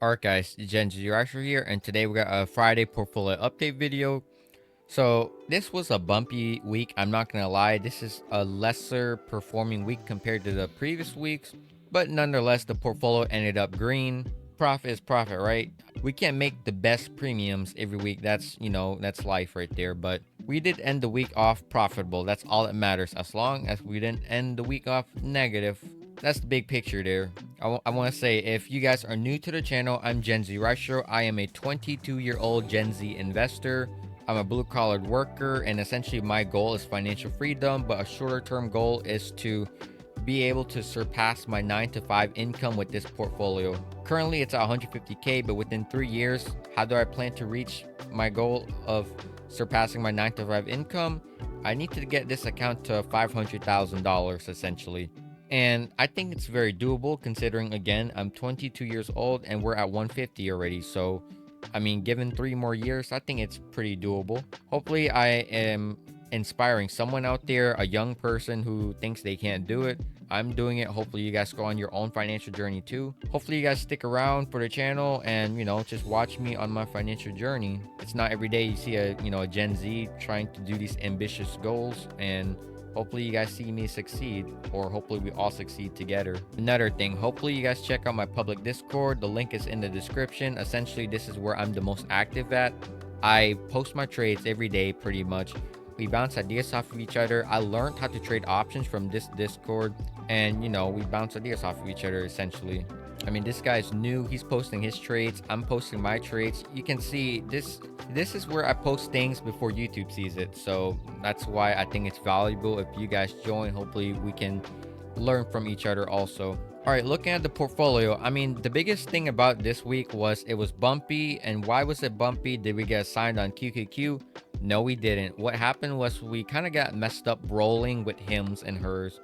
Alright guys, Gen Z Rasher here, and today we got a Friday portfolio update video. So this was a bumpy week, I'm not gonna lie. This is a lesser performing week compared to the previous weeks, but nonetheless the portfolio ended up green. Profit is profit, right? We can't make the best premiums every week. That's life right there. But we did end the week off profitable. That's all that matters. As long as we didn't end the week off negative, that's the big picture there. I want to say, if you guys are new to the channel, I'm Gen Z Rasher. I am a 22-year-old Gen Z investor. I'm a blue-collared worker, and essentially my goal is financial freedom, but a shorter-term goal is to be able to surpass my 9 to 5 income with this portfolio. Currently, it's at 150K, but within 3 years, how do I plan to reach my goal of surpassing my 9 to 5 income? I need to get this account to $500,000 essentially. And I think it's very doable, considering, again, I'm 22 years old and we're at 150 already. So, I mean, given 3 more years, I think it's pretty doable. Hopefully, I am inspiring someone out there, a young person who thinks they can't do it. I'm doing it. Hopefully you guys go on your own financial journey too. Hopefully you guys stick around for the channel and, just watch me on my financial journey. It's not every day you see a Gen Z trying to do these ambitious goals, and hopefully you guys see me succeed, or hopefully we all succeed together. Another thing, hopefully you guys check out my public Discord. The link is in the description. Essentially, this is where I'm the most active at. I post my trades every day pretty much. We bounce ideas off of each other. I learned how to trade options from this Discord, and we bounce ideas off of each other essentially. I mean, this guy's new. He's posting his trades. I'm posting my trades. You can see this is where I post things before YouTube sees it. So that's why I think it's valuable if you guys join. Hopefully we can learn from each other also. All right, looking at the portfolio, I mean, the biggest thing about this week was it was bumpy. And why was it bumpy? Did we get assigned on QQQ? No, we didn't. What happened was we kind of got messed up rolling with hims and hers.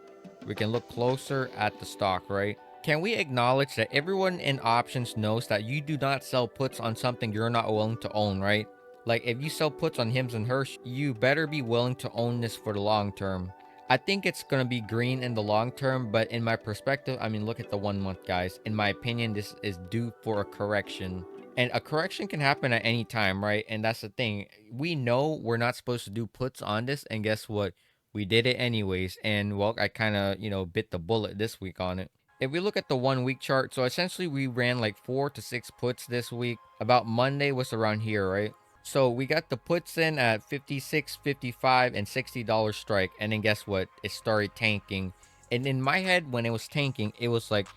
We can look closer at the stock, right? Can we acknowledge that everyone in options knows that you do not sell puts on something you're not willing to own, right? Like, if you sell puts on hims and hers, you better be willing to own this for the long term. I think it's going to be green in the long term, but in my perspective, I mean, look at the 1 month, guys. In my opinion, this is due for a correction. And a correction can happen at any time, right? And that's the thing. We know we're not supposed to do puts on this, and guess what? We did it anyways. And well, I kind of, bit the bullet this week on it. If we look at the 1 week chart, so essentially we ran like 4 to 6 puts this week. About Monday was around here, right? So we got the puts in at 56, 55, and $60 strike. And then guess what? It started tanking. And in my head, when it was tanking, it was like,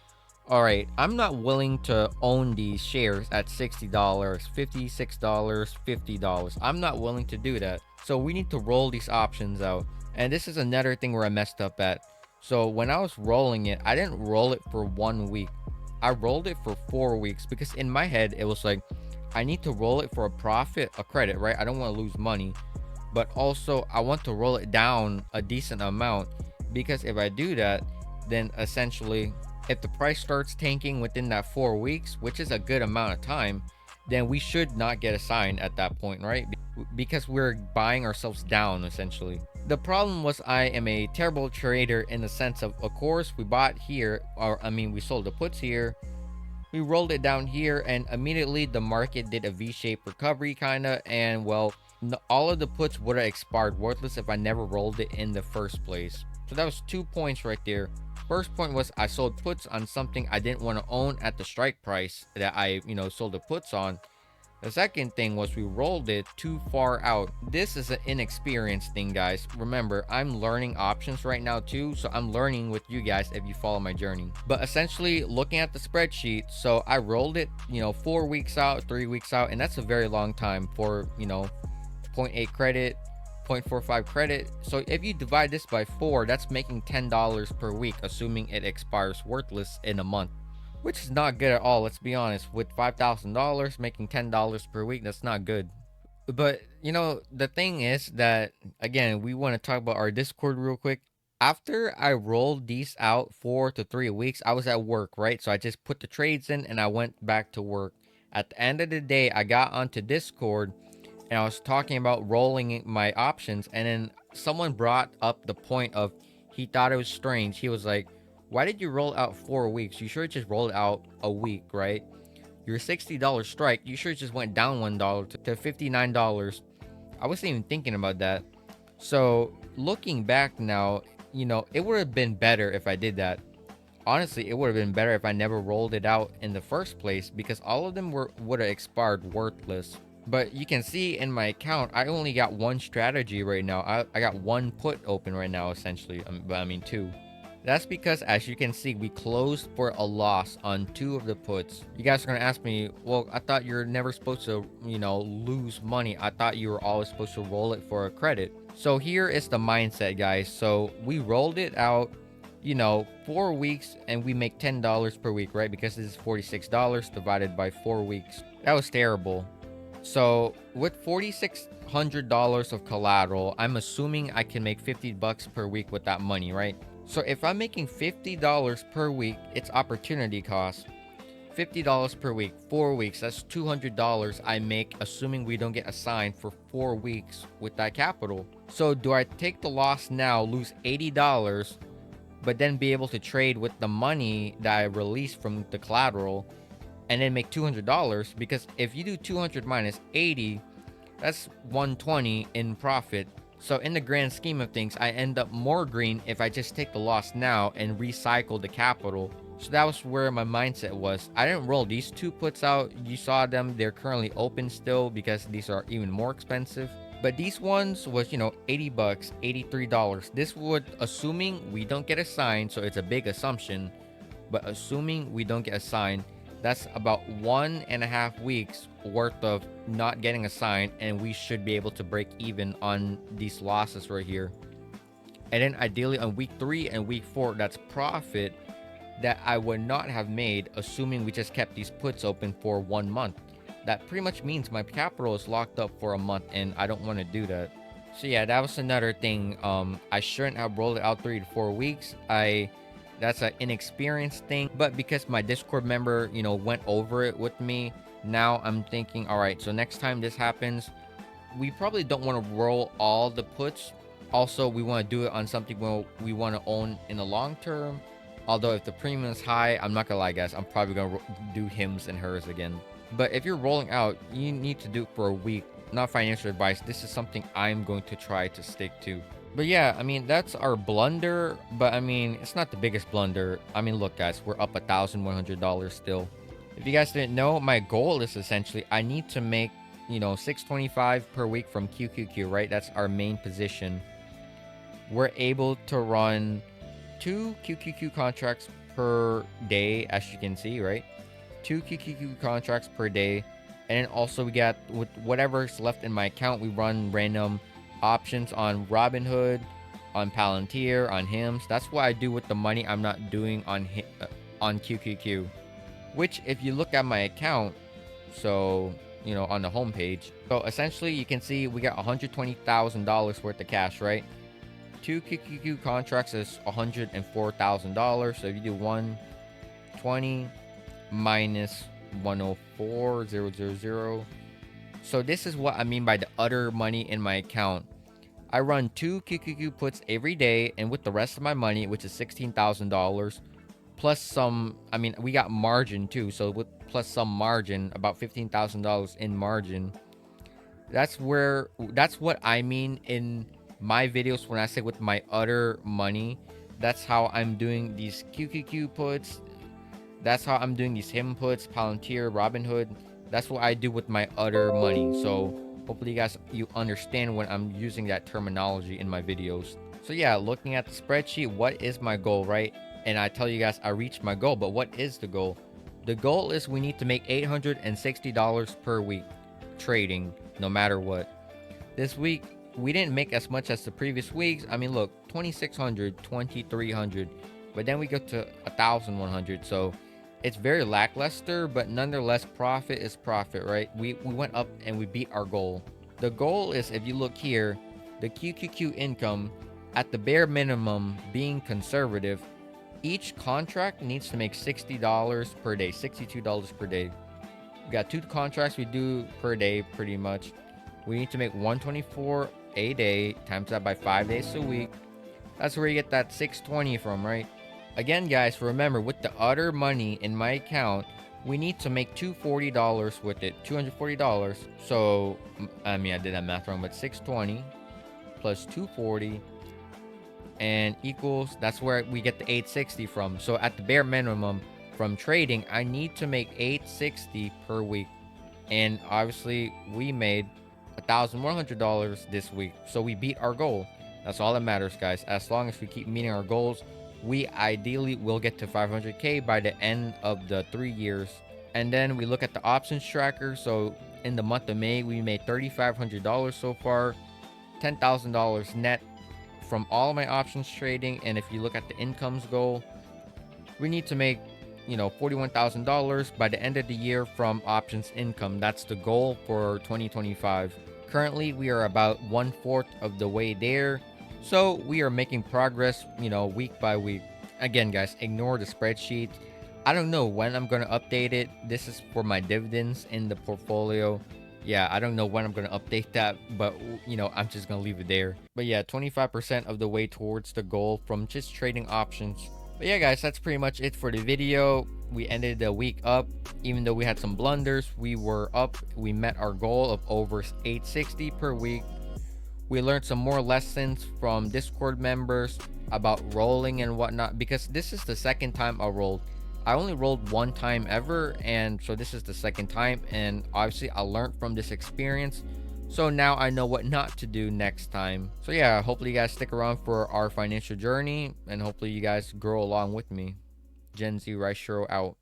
all right, I'm not willing to own these shares at $60, $56, $50. I'm not willing to do that. So we need to roll these options out. And this is another thing where I messed up at. So when I was rolling it, I didn't roll it for 1 week. I rolled it for 4 weeks, because in my head, it was like, I need to roll it for a profit, a credit, right? I don't want to lose money. But also, I want to roll it down a decent amount, because if I do that, then essentially, if the price starts tanking within that 4 weeks, which is a good amount of time, then we should not get assigned at that point, right? Because we're buying ourselves down essentially. The problem was, I am a terrible trader in the sense of course, we bought here, or I mean, we sold the puts here, we rolled it down here, and immediately the market did a V-shaped recovery kind of, and well, all of the puts would have expired worthless if I never rolled it in the first place. So that was 2 points right there. First point was I sold puts on something I didn't want to own at the strike price that I sold the puts on. The second thing was we rolled it too far out. This is an inexperienced thing, guys. Remember, I'm learning options right now too, so I'm learning with you guys if you follow my journey. But essentially, looking at the spreadsheet, so I rolled it 4 weeks out, 3 weeks out, and that's a very long time for 0.8 credit, 0.45 credit. So if you divide this by 4, that's making $10 per week, assuming it expires worthless in a month, which is not good at all. Let's be honest. With $5,000 making $10 per week, that's not good. But the thing is that, again, we want to talk about our Discord real quick. After I rolled these out 4 to 3 weeks, I was at work, right? So I just put the trades in and I went back to work. At the end of the day, I got onto Discord and I was talking about rolling my options, and then someone brought up the point of, he thought it was strange. He was like, why did you roll out 4 weeks? You should just roll it out a week, right? your $60 strike, you sure just went down $1 to $59. I wasn't even thinking about that. So looking back now, it would have been better if I did that. Honestly, it would have been better if I never rolled it out in the first place, because all of them would have expired worthless. But you can see in my account, I only got one strategy right now. I got one put open right now, essentially. But I mean two. That's because, as you can see, we closed for a loss on two of the puts. You guys are going to ask me, well, I thought you're never supposed to, lose money. I thought you were always supposed to roll it for a credit. So here is the mindset, guys. So we rolled it out, 4 weeks, and we make $10 per week, right? Because this is $46 divided by 4 weeks. That was terrible. So with $4,600 of collateral, I'm assuming I can make $50 per week with that money, right? So if I'm making $50 per week, it's opportunity cost. $50 per week, 4 weeks, that's $200 I make, assuming we don't get assigned for 4 weeks with that capital. So do I take the loss now, lose $80, but then be able to trade with the money that I released from the collateral and then make $200? Because if you do 200 minus 80, that's 120 in profit. So in the grand scheme of things, I end up more green if I just take the loss now and recycle the capital. So that was where my mindset was. I didn't roll these two puts out. You saw them. They're currently open still because these are even more expensive. But these ones was, $80, $83. This would, assuming we don't get assigned, so it's a big assumption, but assuming we don't get assigned, that's about 1.5 weeks worth of not getting assigned, and we should be able to break even on these losses right here. And then ideally on week 3 and week 4, that's profit that I would not have made, assuming we just kept these puts open for 1 month. That pretty much means my capital is locked up for a month, and I don't want to do that. So yeah, that was another thing. I shouldn't have rolled it out 3 to 4 weeks. That's an inexperienced thing, but because my Discord member, went over it with me, now I'm thinking, all right, so next time this happens, we probably don't want to roll all the puts. Also, we want to do it on something we want to own in the long term. Although if the premium is high, I'm not gonna lie, guys, I'm probably gonna do hims and hers again. But if you're rolling out, you need to do it for a week. Not financial advice. This is something I'm going to try to stick to. But yeah, I mean, that's our blunder. But I mean, it's not the biggest blunder. I mean, look, guys, we're up $1,100 still. If you guys didn't know, my goal is essentially I need to make, $625 per week from QQQ, right? That's our main position. We're able to run 2 QQQ contracts per day, as you can see, right? 2 QQQ contracts per day. And then also we got, with whatever's left in my account, we run random options on Robinhood, on Palantir, on HIMS. That's what I do with the money I'm not doing on QQQ. Which, if you look at my account, so, on the homepage, so essentially you can see we got $120,000 worth of cash, right? 2 QQQ contracts is $104,000. So if you do 120 minus 104,000. So this is what I mean by the other money in my account. I run 2 QQQ puts every day, and with the rest of my money, which is $16,000, plus some, I mean, we got margin too. So with plus some margin, about $15,000 in margin. That's what I mean in my videos when I say with my other money. That's how I'm doing these QQQ puts. That's how I'm doing these HIM puts, Palantir, Robinhood. That's what I do with my other money. So hopefully you understand when I'm using that terminology in my videos. So yeah, looking at the spreadsheet, what is my goal, right? And I tell you guys I reached my goal, but what is the goal? The goal is we need to make $860 per week trading, no matter what. This week, we didn't make as much as the previous weeks. I mean, look, 2,600, 2,300, but then we go to 1,100. So it's very lackluster, but nonetheless, profit is profit, right? We went up and we beat our goal. The goal is, if you look here, the QQQ income, at the bare minimum, being conservative, each contract needs to make $60 per day, $62 per day. We got 2 contracts we do per day, pretty much. We need to make 124 a day, times that by 5 days a week. That's where you get that 620 from, right? Again, guys, remember, with the other money in my account, we need to make $240 with it, $240. So I mean, I did that math wrong, but 620 plus 240 and equals, that's where we get the 860 from. So at the bare minimum from trading, I need to make 860 per week. And obviously we made $1,100 this week, so we beat our goal. That's all that matters, guys. As long as we keep meeting our goals, we ideally will get to 500k by the end of the 3 years. And then we look at the options tracker. So in the month of May, we made $3,500 so far, $10,000 net from all of my options trading. And if you look at the incomes goal, we need to make $41,000 by the end of the year from options income. That's the goal for 2025. Currently, we are about 1/4 of the way there. So we are making progress, week by week. Again, guys, ignore the spreadsheet. I don't know when I'm going to update it. This is for my dividends in the portfolio. Yeah, I don't know when I'm going to update that, but I'm just going to leave it there. But yeah, 25% of the way towards the goal from just trading options. But yeah, guys, that's pretty much it for the video. We ended the week up. Even though we had some blunders, we were up. We met our goal of over 860 per week. We learned some more lessons from Discord members about rolling and whatnot, because this is the second time I rolled. I only rolled one time ever, and so this is the second time, and obviously I learned from this experience. So now I know what not to do next time. So yeah, hopefully you guys stick around for our financial journey, and hopefully you guys grow along with me. Gen Z Rice Shiro out.